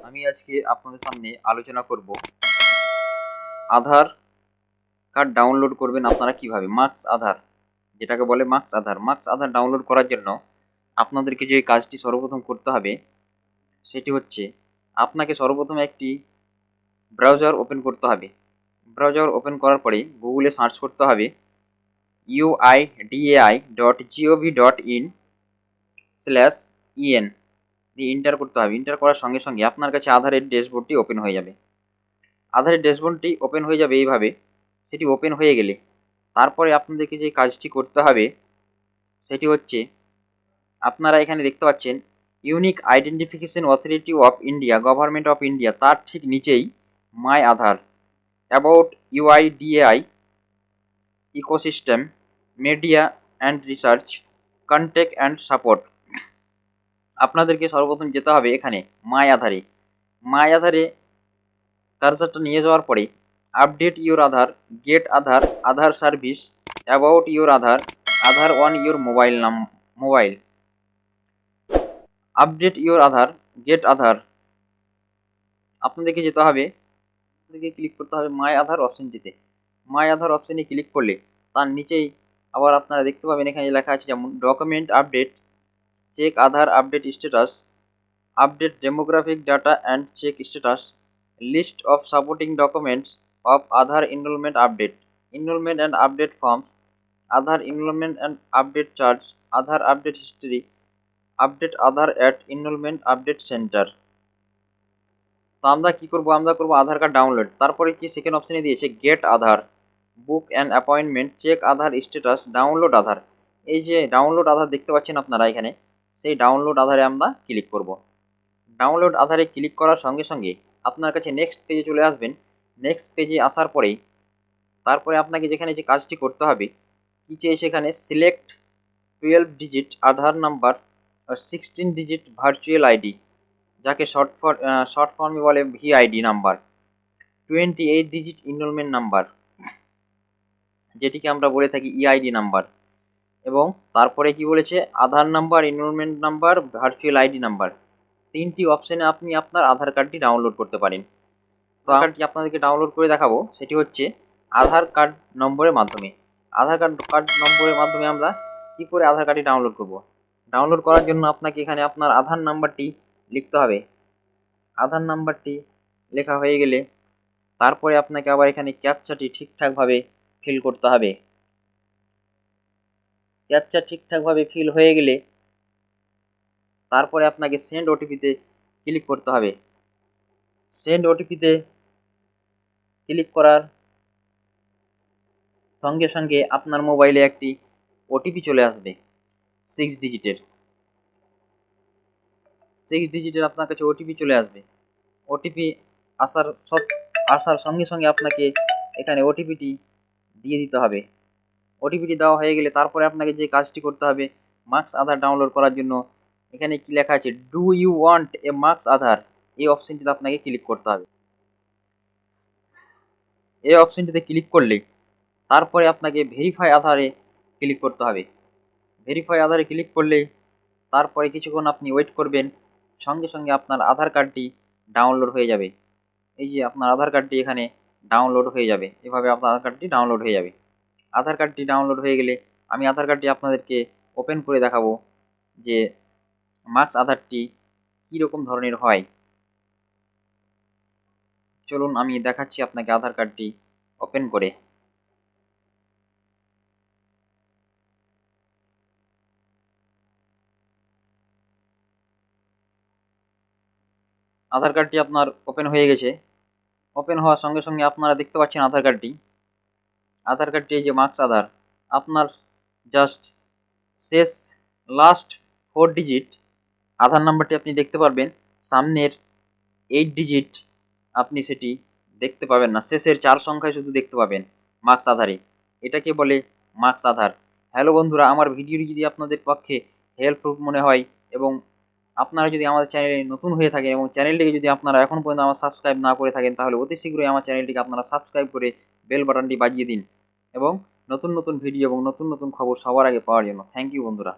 আমি আজকে আপনাদের সামনে আলোচনা করব আধার কার্ড ডাউনলোড করবেন আপনারা কিভাবে। মার্কস আধার, যেটাকে বলে মার্কস আধার ডাউনলোড করার জন্য আপনাদেরকে যে কাজটি সর্বপ্রথম করতে হবে সেটি হচ্ছে আপনাকে সর্বপ্রথম একটি ব্রাউজার ওপেন করতে হবে। ব্রাউজার ওপেন করার পরে গুগলে সার্চ করতে হবে uidai.gov.in/en দিয়ে এন্টার করতে হবে। এন্টার করার সঙ্গে সঙ্গে আপনার কাছে আধারের ড্যাশবোর্ডটি ওপেন হয়ে যাবে। আধারের ড্যাশবোর্ডটি ওপেন হয়ে যাবে এইভাবে। সেটি ওপেন হয়ে গেলে তারপরে আপনাদেরকে যে কাজটি করতে হবে সেটি হচ্ছে আপনারা এখানে দেখতে পাচ্ছেন unique identification authority of India, government of India, তার ঠিক নিচেই my Aadhaar, about UIDAI, ecosystem, media and research, contact and support. আপনাদেরকে সর্বপ্রথম যেতে হবে এখানে মাই আধারে কার্সারটা নিয়ে যাওয়ার পরে update your Aadhaar, get Aadhaar, Aadhaar service, about your Aadhaar, Aadhaar on your mobile, update your Aadhaar, get Aadhaar. আপনাদেরকে যেতে হবে, আপনাদেরকে ক্লিক করতে হবে মাই আধার অপশনটিতে। মাই আধার অপশনে ক্লিক করলে তার নিচেই আবার আপনারা দেখতে পাবেন এখানে লেখা আছে যেমন document update, check Aadhaar update status, update demographic data and check status, list of supporting documents of Aadhaar enrolment and update forms, Aadhaar enrolment and update charge, Aadhaar update history, update Aadhaar at enrolment update centre. তো আমরা কি করব, আমরা করব আধার card download. তারপরে কি second অপশনে দিয়েছে get Aadhaar, book and appointment, check Aadhaar status, download Aadhaar. এই যে ডাউনলোড আধার দেখতে পাচ্ছেন আপনারা এখানে, সেই ডাউনলোড আধারে আমরা ক্লিক করব। ডাউনলোড আধারে ক্লিক করার সঙ্গে সঙ্গে আপনার কাছে নেক্সট পেজে চলে আসবেন। নেক্সট পেজে আসার পরেই তারপরে আপনাকে যেখানে যে কাজটি করতে হবে নিচে সেখানে সিলেক্ট 12 ডিজিট আধার নাম্বার আর 16 ডিজিট ভার্চুয়াল আইডি, যাকে শর্ট ফর্মে বলে VID number, 28 digit enrolment number, যেটিকে আমরা বলে থাকি ইআইডি নাম্বার, এবং তারপরে কি বলেছে Aadhaar number, enrolment number, virtual ID number. তিনটি অপশনে আপনি আপনার আধার কার্ডটি ডাউনলোড করতে পারেন। তো কার্ডটি আপনাদেরকে ডাউনলোড করে দেখাবো, সেটি হচ্ছে আধার কার্ড নম্বরের মাধ্যমে। আধার কার্ড নম্বরের মাধ্যমে আমরা কি করে আধার কার্ডটি ডাউনলোড করব। ডাউনলোড করার জন্য আপনাকে এখানে আপনার আধার নাম্বারটি লিখতে হবে। আধার নাম্বারটি লেখা হয়ে গেলে তারপরে আপনাকে আবার এখানে ক্যাপচাটি ঠিকঠাকভাবে ফিল করতে হবে। ক্যাপচা ঠিকঠাকভাবে ফিল হয়ে গেলে তারপরে আপনাকে সেন্ড ওটিপিতে ক্লিক করতে হবে। সেন্ড ওটিপিতে ক্লিক করার সঙ্গে সঙ্গে আপনার মোবাইলে একটি ওটিপি চলে আসবে 6 ডিজিটের। আপনার কাছে ওটিপি চলে আসবে। ওটিপি আসার সঙ্গে সঙ্গে আপনাকে এখানে ওটিপিটি দিয়ে দিতে হবে। ওটিপিটি দেওয়া হয়ে গেলে তারপরে আপনাকে যে কাজটি করতে হবে মার্কস আধার ডাউনলোড করার জন্য এখানে কি লেখা আছে do you want a masked Aadhaar, এই অপশনটিতে আপনাকে ক্লিক করতে হবে। এই অপশনটিতে ক্লিক করলে তারপরে আপনাকে ভেরিফাই আধারে ক্লিক করতে হবে। ভেরিফাই আধারে ক্লিক করলে তারপরে কিছুক্ষণ আপনি ওয়েট করবেন, সঙ্গে সঙ্গে আপনার আধার কার্ডটি ডাউনলোড হয়ে যাবে। এই যে আপনার আধার কার্ডটি এখানে ডাউনলোড হয়ে যাবে, এভাবে আপনার আধার কার্ডটি ডাউনলোড হয়ে যাবে। আধার কার্ডটি ডাউনলোড হয়ে গেলে আমি আধার কার্ডটি আপনাদেরকে ওপেন করে দেখাবো যে মার্কস আধারটি কীরকম ধরনের হয়। চলুন আমি দেখাচ্ছি আপনাকে আধার কার্ডটি ওপেন করে। আধার কার্ডটি আপনার ওপেন হয়ে গেছে। ওপেন হওয়ার সঙ্গে সঙ্গে আপনারা দেখতে পাচ্ছেন আধার কার্ডটি এই যে মার্কস আধার, আপনার জাস্ট শেষ লাস্ট 4 ডিজিট আধার নাম্বারটি আপনি দেখতে পারবেন। সামনের 8 ডিজিট আপনি সেটি দেখতে পাবেন না, শেষের 4 সংখ্যায় শুধু দেখতে পাবেন মার্কস আধারে। এটাকে বলে মার্কস আধার। হ্যালো বন্ধুরা, আমার ভিডিওটি যদি আপনাদের পক্ষে হেল্পফুল মনে হয় এবং আপনারা যদি আমাদের চ্যানেলে নতুন হয়ে থাকেন এবং চ্যানেলটিকে যদি আপনারা এখন পর্যন্ত আমার সাবস্ক্রাইব না করে থাকেন, তাহলে অতি শীঘ্রই আমার চ্যানেলটিকে আপনারা সাবস্ক্রাইব করে বেল বাটনটি বাজিয়ে দিন এবং নতুন নতুন ভিডিও এবং নতুন নতুন খবর সবার আগে পাওয়ার জন্য। থ্যাংক ইউ বন্ধুরা।